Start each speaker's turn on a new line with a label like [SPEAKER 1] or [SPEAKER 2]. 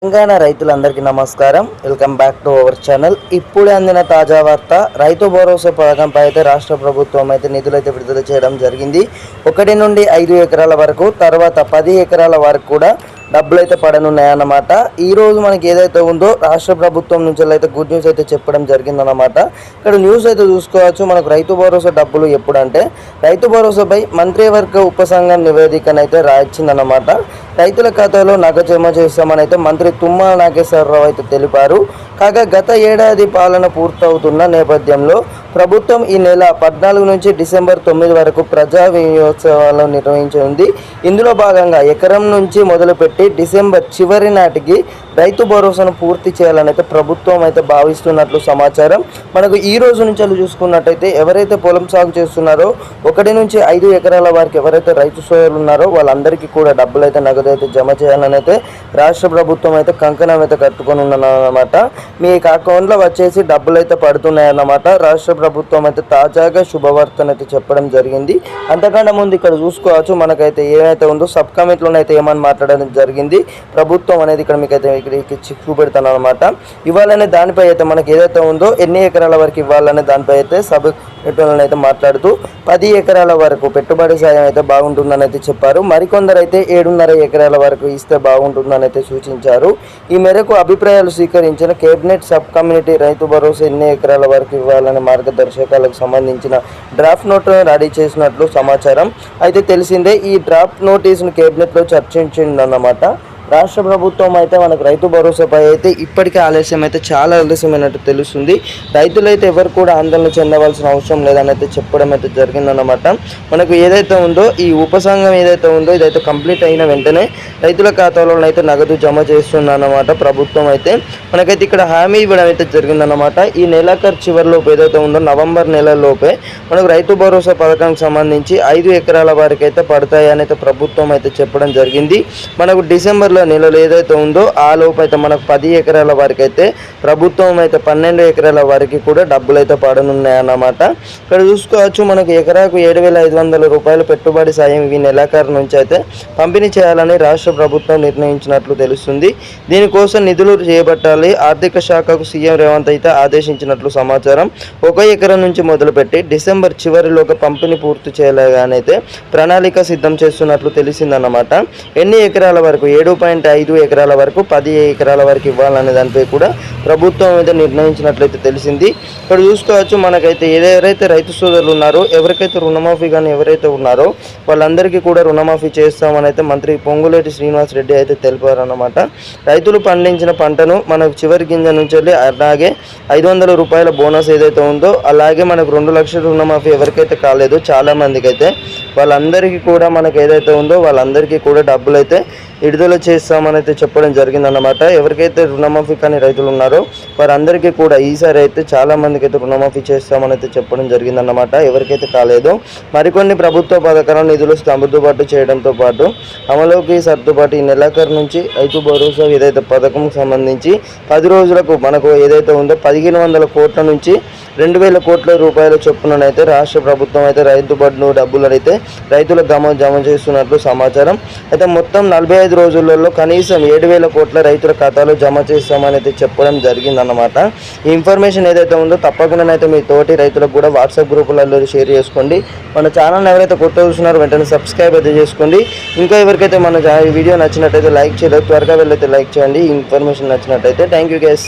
[SPEAKER 1] తెలంగాణ రైతులందరికీ నమస్కారం. Welcome back to our channel. ఇప్పుడే అందిన తాజా వార్త, రైతు భరోసా పథకంపై అయితే రాష్ట్ర ప్రభుత్వం అయితే నిధులు అయితే విడుదల చేయడం జరిగింది. 1 నుండి 5 ఎకరాల వరకు, తర్వాత 10 ఎకరాల వరకు కూడా డబ్బులు అయితే పడనున్నాయన్నమాట. ఈ రోజు మనకి ఏదైతే ఉందో రాష్ట్ర ప్రభుత్వం నుంచి అయితే గుడ్ న్యూస్ అయితే చెప్పడం జరిగిందన్నమాట. ఇక్కడ న్యూస్ అయితే చూసుకోవచ్చు. మనకు రైతు భరోసా డబ్బులు ఎప్పుడంటే, రైతు భరోసాపై మంత్రివర్గ ఉపసంఘం నివేదికనైతే రాయించిందన్నమాట. రైతుల ఖాతాలో నగదు జమ చేస్తామని అయితే మంత్రి తుమ్మల నాగేశ్వరరావు అయితే తెలిపారు. కాగా గత ఏడాది పాలన పూర్తవుతున్న నేపథ్యంలో ప్రభుత్వం ఈ నెల 14 నుంచి డిసెంబర్ 9 వరకు ప్రజా వినియోగోత్సవాలు నిర్వహించింది. ఇందులో భాగంగా ఎకరం నుంచి మొదలుపెట్టి డిసెంబర్ చివరి నాటికి రైతు భరోసాను పూర్తి చేయాలని అయితే ప్రభుత్వం అయితే భావిస్తున్నట్లు సమాచారం. మనకు ఈ రోజు నుంచి చూసుకున్నట్టయితే ఎవరైతే పొలం సాగు చేస్తున్నారో 1 నుంచి 5 ఎకరాల వారికి ఎవరైతే రైతు సోదరులు ఉన్నారో వాళ్ళందరికీ కూడా డబ్బులు అయితే నగదు అయితే జమ చేయాలని అయితే రాష్ట్ర ప్రభుత్వం అయితే కంకణం అయితే కట్టుకొని ఉన్నదన్నమాట. మీ అకౌంట్లో వచ్చేసి డబ్బులు అయితే పడుతున్నాయన్నమాట. రాష్ట్ర ప్రభుత్వం అయితే తాజాగా శుభవార్తను అయితే చెప్పడం జరిగింది. అంతకన్నా ముందు ఇక్కడ చూసుకోవచ్చు, మనకైతే ఏమైతే ఉందో సబ్ కమిటీలో అయితే ఏమని మాట్లాడడం జరిగింది ప్రభుత్వం అనేది ఇక్కడ మీకైతే చూపెడతాను అనమాట. ఇవ్వాలనే దానిపై అయితే మనకి ఏదైతే ఉందో ఎన్ని ఎకరాల వరకు ఇవ్వాలనే దానిపై అయితే సబ్ కమిటీలను అయితే మాట్లాడుతూ 10 ఎకరాల వరకు పెట్టుబడి సాయం అయితే బాగుంటుందని అయితే చెప్పారు. మరికొందరు అయితే 7.5 ఎకరాల వరకు ఇస్తే బాగుంటుందని అయితే సూచించారు. ఈ మేరకు అభిప్రాయాలు స్వీకరించిన cabinet sub committee Rythu Bharosa ఎన్ని ఎకరాల వరకు ఇవ్వాలనే మార్గదర్శకాలకు సంబంధించిన డ్రాఫ్ట్ నోట్ను రెడీ చేసినట్లు సమాచారం. అయితే తెలిసిందే, ఈ డ్రాఫ్ట్ నోటీసును కేబినెట్లో చర్చించిందన్నమాట. రాష్ట్ర ప్రభుత్వం అయితే మనకు రైతు భరోసాపై అయితే ఇప్పటికే చాలా ఆలస్యమైనట్టు తెలుస్తుంది. రైతులైతే ఎవరు కూడా ఆందోళన చెందవలసిన అవసరం లేదని అయితే చెప్పడం అయితే జరిగిందన్నమాట. మనకు ఏదైతే ఉందో ఈ ఉపసంఘం ఏదైతే ఉందో ఇదైతే కంప్లీట్ అయిన వెంటనే రైతుల ఖాతాలో అయితే నగదు జమ చేస్తుందన్నమాట ప్రభుత్వం అయితే. మనకైతే ఇక్కడ హామీ ఇవ్వడం అయితే జరిగిందన్నమాట. ఈ నెలాఖరు చివరిలోపు ఏదైతే ఉందో నవంబర్ నెలలోపే మనకు రైతు భరోసా పథకానికి సంబంధించి 5 ఎకరాల వరకు అయితే పడతాయని అయితే ప్రభుత్వం అయితే చెప్పడం జరిగింది. మనకు డిసెంబర్ నెలలో ఏదైతే ఉందో ఆ లోపు అయితే మనకు 10 ఎకరాల వరకు అయితే ప్రభుత్వం అయితే 12 ఎకరాల వరకు కూడా డబ్బులు అయితే పడనున్నాయన్నమాట. ఇక్కడ చూసుకోవచ్చు, మనకు ఎకరాకు 7,500 రూపాయలు పెట్టుబడి సాయం ఈ నెలాఖరు నుంచి అయితే పంపిణీ చేయాలని రాష్ట్ర ప్రభుత్వం నిర్ణయించినట్లు తెలుస్తుంది. దీనికోసం నిధులు చేపట్టాలి ఆర్థిక శాఖకు సీఎం రేవంత్ అయితే ఆదేశించినట్లు సమాచారం. 1 ఎకరం నుంచి మొదలుపెట్టి డిసెంబర్ చివరిలోకి పంపిణీ పూర్తి చేయాలనైతే ప్రణాళిక సిద్ధం చేస్తున్నట్లు తెలిసిందన్నమాట. ఎన్ని ఎకరాల వరకు 7.5 ఎకరాల వరకు 10 ఎకరాల వరకు ఇవ్వాలనే దానిపై కూడా ప్రభుత్వం అయితే నిర్ణయించినట్లయితే తెలిసింది. ఇక్కడ చూసుకోవచ్చు, మనకైతే ఎవరైతే రైతు సోదరులు ఉన్నారో ఎవరికైతే రుణమాఫీ కానీ ఎవరైతే ఉన్నారో వాళ్ళందరికీ కూడా రుణమాఫీ చేస్తామని అయితే మంత్రి పొంగులేటి శ్రీనివాస్ రెడ్డి అయితే తెలిపారన్నమాట. రైతులు పండించిన పంటను మనకు చివరి గింజ నుంచి వెళ్ళి అలాగే 500 రూపాయల బోనస్ ఏదైతే ఉందో అలాగే మనకు 2 లక్షల రుణమాఫీ ఎవరికైతే కాలేదో చాలా మందికి అయితే వాళ్ళందరికీ కూడా మనకు ఏదైతే ఉందో వాళ్ళందరికీ కూడా డబ్బులు అయితే విడుదల చేస్తామని అయితే చెప్పడం జరిగిందన్నమాట. ఎవరికైతే రుణమాఫీ కానీ రైతులు ఉన్నారో వారందరికీ కూడా ఈసారి అయితే చాలా మందికి అయితే రుణమాఫీ చేస్తామని అయితే చెప్పడం జరిగిందన్నమాట. ఎవరికైతే కాలేదో మరికొన్ని ప్రభుత్వ పథకాల నిధులు సర్దుబాటు చేయడంతో పాటు అమలుకి సర్దుబాటు ఈ నెలాఖరు నుంచి రైతు భరోసా ఏదైతే పథకం సంబంధించి 10 రోజులకు మనకు ఏదైతే ఉందో 1,500 కోట్ల నుంచి 2,000 కోట్ల రూపాయల చొప్పునైతే రాష్ట్ర ప్రభుత్వం అయితే రైతు బంధు డబ్బులు అయితే రైతులకు జమ చేస్తున్నట్లు సమాచారం. అయితే మొత్తం 45 రోజులలో కనీసం 7,000 కోట్ల రైతుల ఖాతాలో జమ చేస్తామని అయితే చెప్పడం జరిగిందన్నమాట. ఈ ఇన్ఫర్మేషన్ ఏదైతే ఉందో తప్పకుండా అయితే మీ తోటి రైతులకు కూడా వాట్సాప్ గ్రూపులలో షేర్ చేసుకోండి. మన ఛానల్ ఎవరైతే కొత్త చూస్తున్నారో వెంటనే సబ్స్క్రైబ్ అయితే చేసుకోండి. ఇంకా ఎవరికైతే మన వీడియో నచ్చినట్టయితే లైక్ చేయలేదు, త్వరగా వెళ్ళైతే లైక్ చేయండి. ఈ ఇన్ఫర్మేషన్ నచ్చినట్టయితే. Thank you guys.